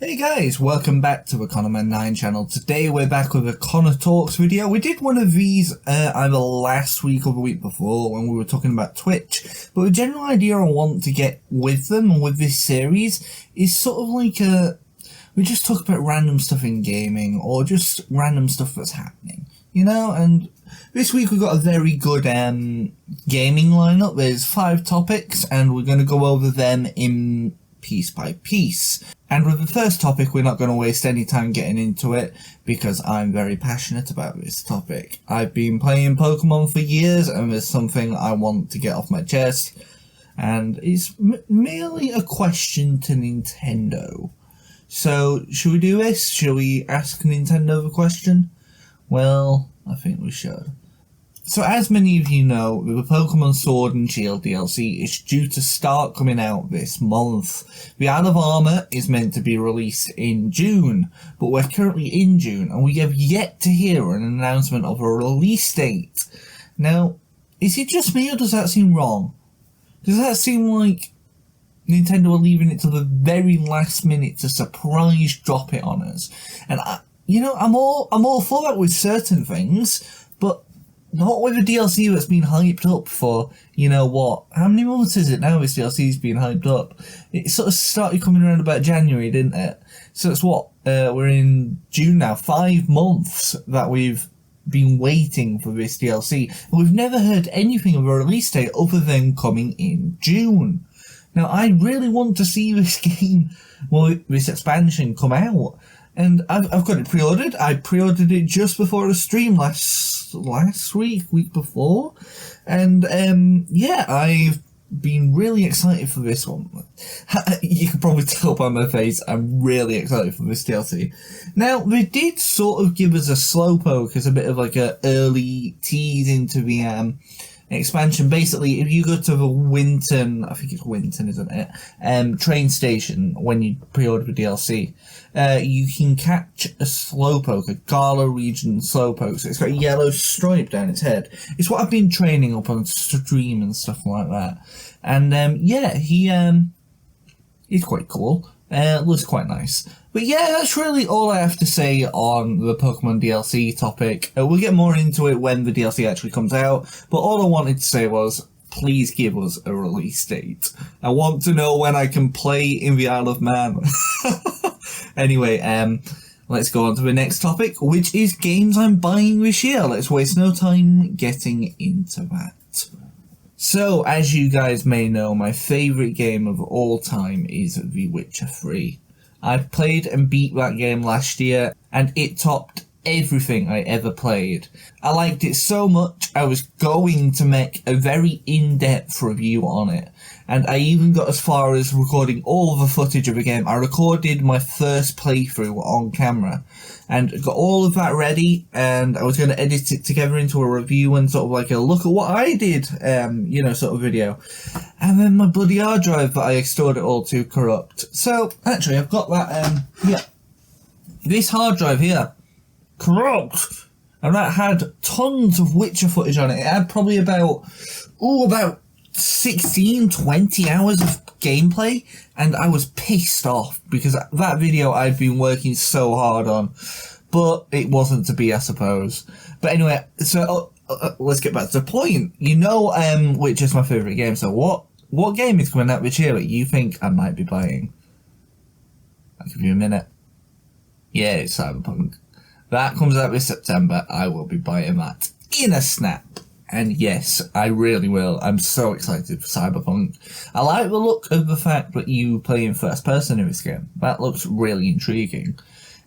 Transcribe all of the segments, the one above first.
Hey guys, welcome back to the Connorman 9 channel. Today we're back with a Connor Talks video. We did one of these either last week or the week before when we were talking about Twitch, but the general idea I want to get with them and with this series is sort of like we just talk about random stuff in gaming or just random stuff that's happening, you know, and this week we've got a very good gaming lineup. There's 5 topics and we're going to go over them in piece by piece. And with the first topic, we're not going to waste any time getting into it because I'm very passionate about this topic. I've been playing Pokemon for years and there's something I want to get off my chest, and it's merely a question to Nintendo. So, should we do this? Should we ask Nintendo the question? Well, I think we should. So as many of you know, the Pokemon Sword and Shield DLC is due to start coming out this month. The Isle of Armor is meant to be released in June, but we're currently in June and we have yet to hear an announcement of a release date. Now, is it just me or does that seem wrong? Does that seem like Nintendo are leaving it to the very last minute to surprise drop it on us? And I'm all for that with certain things, but not with a DLC that's been hyped up for, you know what, how many months is it now this DLC's been hyped up? It sort of started coming around about January, didn't it? So it's what, we're in June now, 5 months that we've been waiting for this DLC. And we've never heard anything of a release date other than coming in June. Now, I really want to see this game, well, this expansion come out. And I've got it pre-ordered. I pre-ordered it just before the stream last week before. And, yeah, I've been really excited for this one. You can probably tell by my face, I'm really excited for this DLC. Now, they did sort of give us a slowpoke as a bit of like a early tease into the, expansion. Basically, if you go to the Winton, I think it's Winton, isn't it? Train station when you pre-order the DLC, you can catch a Slowpoke, a Galar region Slowpoke. So it's got a yellow stripe down its head. It's what I've been training up on stream and stuff like that. And yeah, he's quite cool. Looks quite nice. But yeah, that's really all I have to say on the Pokemon DLC topic. We'll get more into it when the DLC actually comes out, but all I wanted to say was, please give us a release date. I want to know when I can play in the Isle of Man. Anyway, let's go on to the next topic, which is games I'm buying this year. Let's waste no time getting into that. So, as you guys may know, my favourite game of all time is The Witcher 3. I played and beat that game last year, and it topped everything I ever played. I liked it so much, I was going to make a very in-depth review on it. And I even got as far as recording all the footage of the game. I recorded my first playthrough on camera and got all of that ready, and I was going to edit it together into a review and sort of like a look at what I did, sort of video. And then my bloody hard drive that I stored it all to corrupt. So, actually, I've got that, this hard drive here, corrupt, and that had tons of Witcher footage on it. It had probably about 16, 20 hours of gameplay, and I was pissed off because that video I'd been working so hard on, but it wasn't to be, I suppose. But anyway, so let's get back to the point. You know, Witcher's my favourite game, so what game is coming out this year that you think I might be buying? I'll give you a minute. Yeah, it's Cyberpunk. That comes out this September. I will be buying that in a snap. And yes, I really will. I'm so excited for Cyberpunk. I like the look of the fact that you play in first person in this game. That looks really intriguing.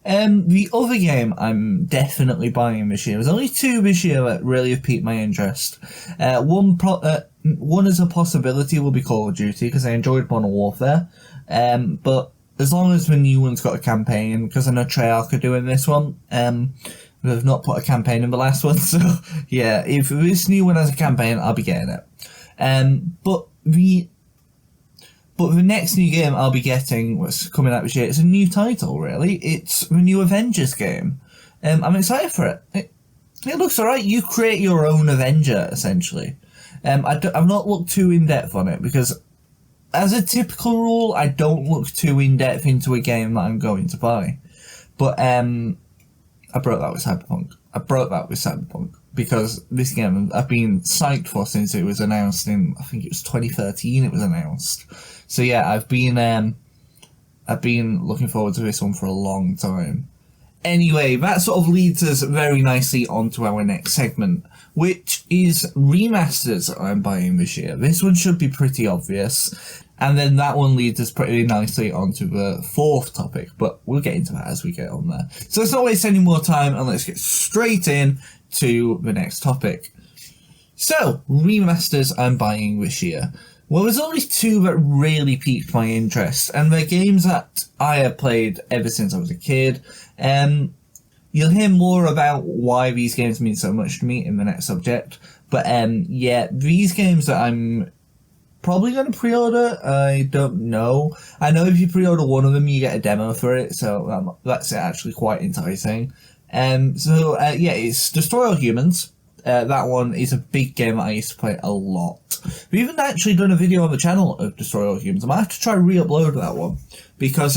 The other game I'm definitely buying this year, there's only 2 this year that really have piqued my interest. One as a possibility will be Call of Duty, because I enjoyed Modern Warfare. But as long as the new one's got a campaign, because I know Treyarch are doing this one, they've not put a campaign in the last one, so yeah, if this new one has a campaign, I'll be getting it. But the next new game I'll be getting, what's coming out this year, it's a new title, really. It's the new Avengers game. I'm excited for it. It looks alright. You create your own Avenger, essentially. I've not looked too in-depth on it, because as a typical rule, I don't look too in-depth into a game that I'm going to buy. But I broke that with Cyberpunk. Because this game I've been psyched for since it was announced in, I think it was 2013 it was announced. So yeah, I've been looking forward to this one for a long time. Anyway, that sort of leads us very nicely onto our next segment, which is remasters I'm buying this year. This one should be pretty obvious. And then that one leads us pretty nicely onto the fourth topic, but we'll get into that as we get on there. So let's not waste any more time and let's get straight in to the next topic. So, remasters I'm buying this year. Well, there's only two that really piqued my interest, and they're games that I have played ever since I was a kid. You'll hear more about why these games mean so much to me in the next subject, but yeah, these games that I'm probably going to pre-order, I don't know. I know if you pre-order one of them, you get a demo for it, so that's actually quite enticing. Yeah, it's Destroy All Humans. That one is a big game that I used to play a lot. We've even actually done a video on the channel of Destroy All Humans. I might have to try re-upload that one, because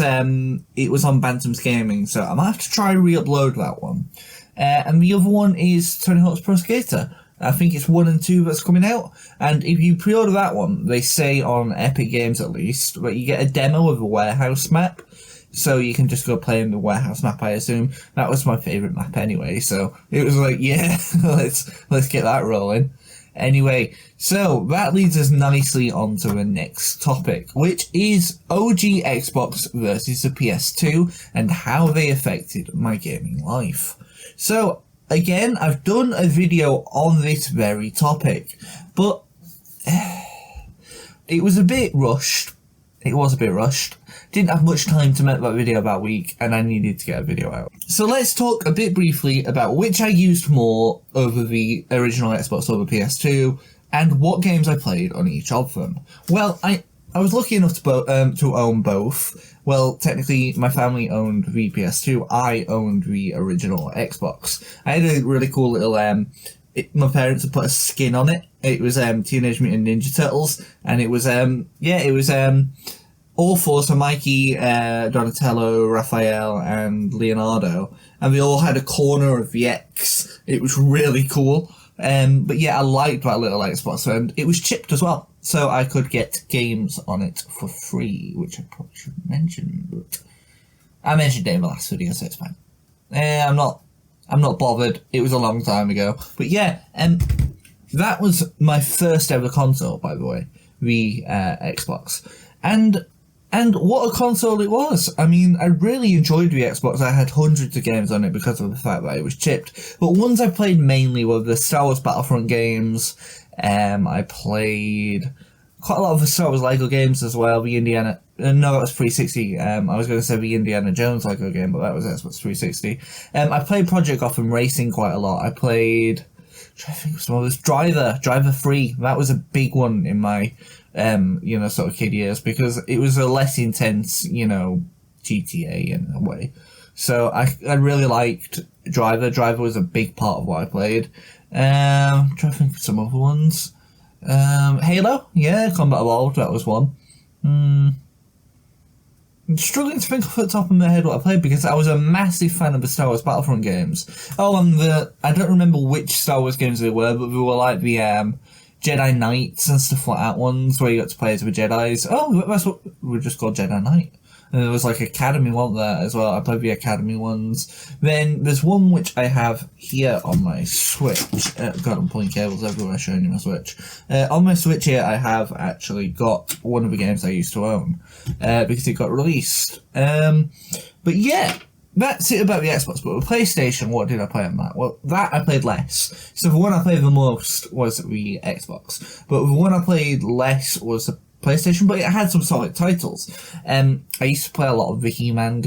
it was on Bantam's Gaming, so I might have to try re-upload that one. And the other one is Tony Hawk's Pro Skater. I think it's 1 and 2 that's coming out, and if you pre-order that one, they say on Epic Games at least, that you get a demo of a warehouse map, so you can just go play in the warehouse map, I assume. That was my favourite map anyway, so it was like, yeah, let's get that rolling. Anyway, so that leads us nicely on to the next topic, which is OG Xbox versus the PS2 and how they affected my gaming life. So, again, I've done a video on this very topic, but it was a bit rushed. Didn't have much time to make that video that week, and I needed to get a video out. So let's talk a bit briefly about which I used more over the original Xbox over PS2, and what games I played on each of them. Well, I was lucky enough to own both. Well, technically, my family owned the PS2. I owned the original Xbox. I had a really cool little my parents had put a skin on it. It was Teenage Mutant Ninja Turtles, and it was all four, so Mikey, Donatello, Raphael, and Leonardo, and they all had a corner of the X. It was really cool. But yeah, I liked that little Xbox, and it was chipped as well, so I could get games on it for free, which I probably should mention, but I mentioned it in the last video, so it's fine. I'm not bothered. It was a long time ago, but yeah, that was my first ever console, by the way, the Xbox, and what a console it was. I mean, I really enjoyed the Xbox. I had hundreds of games on it because of the fact that it was chipped. But ones I played mainly were the Star Wars Battlefront games. I played quite a lot of the Star Wars Lego games as well. The Indiana... no, that was 360. I was going to say the Indiana Jones Lego game, but that was Xbox 360. I played Project Gotham Racing quite a lot. I played... I think it was some of this. Driver 3. That was a big one in my... sort of kid years, because it was a less intense, GTA in a way. So I really liked Driver. Driver was a big part of what I played. I'm trying to think of some other ones. Halo, yeah, Combat Evolved, that was one. I'm struggling to think off the top of my head what I played, because I was a massive fan of the Star Wars Battlefront games. Oh, and I don't remember which Star Wars games they were, but they were like the Jedi Knights and stuff like that ones, where you got to play as the Jedis. Oh, that's what we just called Jedi Knight. And there was like Academy one there as well. I played the Academy ones. Then there's one which I have here on my Switch. God, I'm pulling cables everywhere showing you my Switch. On my Switch here, I have actually got one of the games I used to own, because it got released. But yeah, that's it about the Xbox. But the PlayStation, what did I play on that? Well, that I played less. So the one I played the most was the Xbox. But the one I played less was the PlayStation, but it had some solid titles. I used to play a lot of the He-Man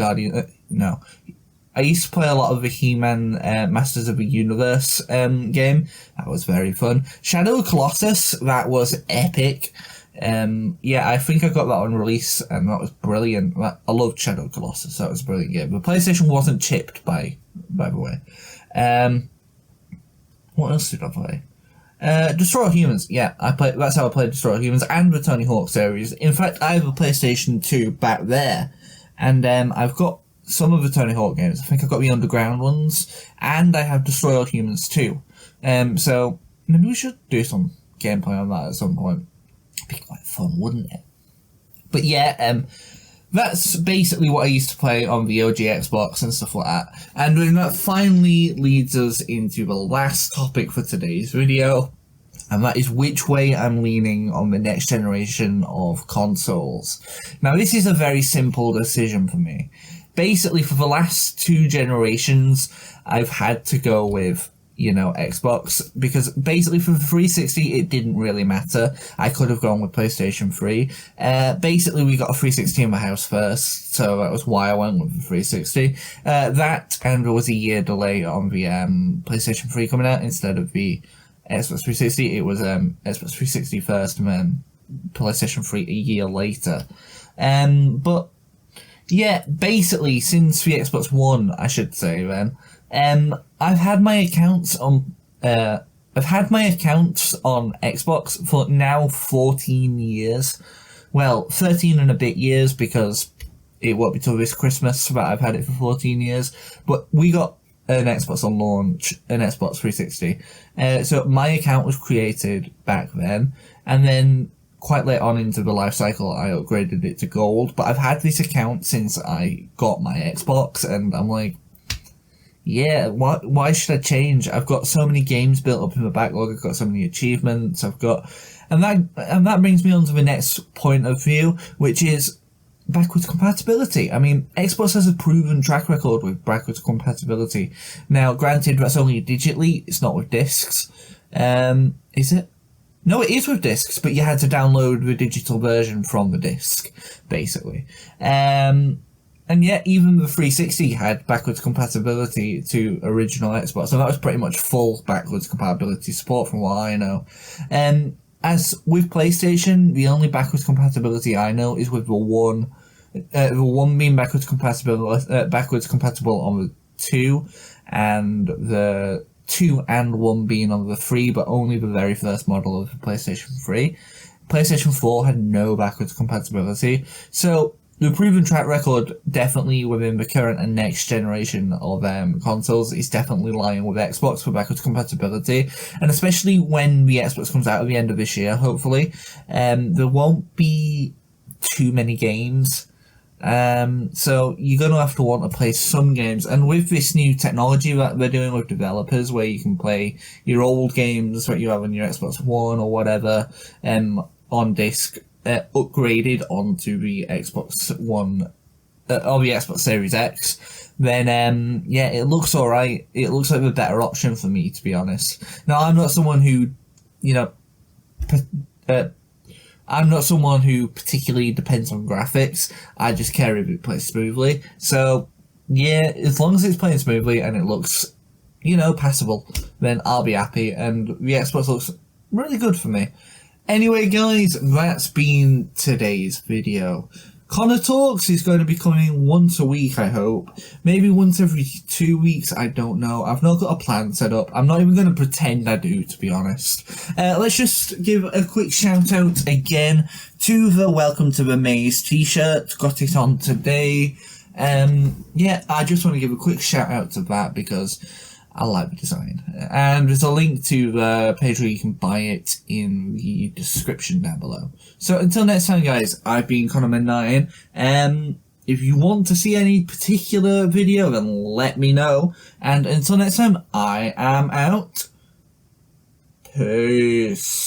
I used to play a lot of the He-Man Masters of the Universe game. That was very fun. Shadow of Colossus, that was epic. Yeah, I think I got that on release, and that was brilliant. I loved Shadow of Colossus, that was a brilliant game. The PlayStation wasn't chipped, by the way. What else did I play? Destroy All Humans. Yeah, that's how I played Destroy All Humans and the Tony Hawk series. In fact, I have a PlayStation 2 back there, and I've got some of the Tony Hawk games. I think I've got the Underground ones, and I have Destroy All Humans too. So maybe we should do some gameplay on that at some point. It'd be quite fun, wouldn't it? But yeah, that's basically what I used to play on the OG Xbox and stuff like that. And then that finally leads us into the last topic for today's video, and that is which way I'm leaning on the next generation of consoles. Now, this is a very simple decision for me. Basically, for the last 2 generations, I've had to go with, Xbox, because basically for the 360 it didn't really matter. I could have gone with PlayStation 3. Basically we got a 360 in my house first, so that was why I went with the 360. That, and there was a year delay on the PlayStation 3 coming out instead of the Xbox 360. It was Xbox 360 first and then PlayStation 3 a year later. But yeah, basically since the Xbox One, I should say then, I've had my accounts on Xbox for now 14 years. Well, 13 and a bit years, because it won't be till this Christmas that I've had it for 14 years. But we got an Xbox on launch, an Xbox 360. So my account was created back then, and then quite late on into the life cycle, I upgraded it to gold. But I've had this account since I got my Xbox, and I'm like, yeah, why should I change? I've got so many games built up in the backlog, I've got so many achievements, and that brings me on to the next point of view, which is backwards compatibility. I mean, Xbox has a proven track record with backwards compatibility. Now, granted, that's only digitally, it's not with discs. Is it? No, it is with discs, but you had to download the digital version from the disc, basically. And yet, even the 360 had backwards compatibility to original Xbox, so that was pretty much full backwards compatibility support from what I know. As with PlayStation, the only backwards compatibility I know is with the One being backwards compatible on the 2, and the 2 and 1 being on the 3, but only the very first model of the PlayStation 3. PlayStation 4 had no backwards compatibility, so the proven track record definitely within the current and next generation of consoles is definitely lying with Xbox for backwards compatibility, and especially when the Xbox comes out at the end of this year, hopefully, there won't be too many games, so you're going to have to want to play some games, and with this new technology that they're doing with developers, where you can play your old games that you have on your Xbox One or whatever on disc, upgraded onto the Xbox One or the Xbox Series X, then yeah, it looks alright. It looks like the better option for me, to be honest. Now, I'm not someone who, I'm not someone who particularly depends on graphics. I just care if it plays smoothly. So yeah, as long as it's playing smoothly and it looks, passable, then I'll be happy. And the Xbox looks really good for me. Anyway, guys, that's been today's video. Connor Talks is going to be coming once a week, I hope. Maybe once every 2 weeks, I don't know. I've not got a plan set up. I'm not even going to pretend I do, to be honest. Let's just give a quick shout out again to the Welcome to the Maze t-shirt. Got it on today. Yeah, I just want to give a quick shout out to that because I like the design. And there's a link to the page where you can buy it in the description down below. So until next time, guys, I've been Connorman9. If you want to see any particular video, then let me know. And until next time, I am out. Peace.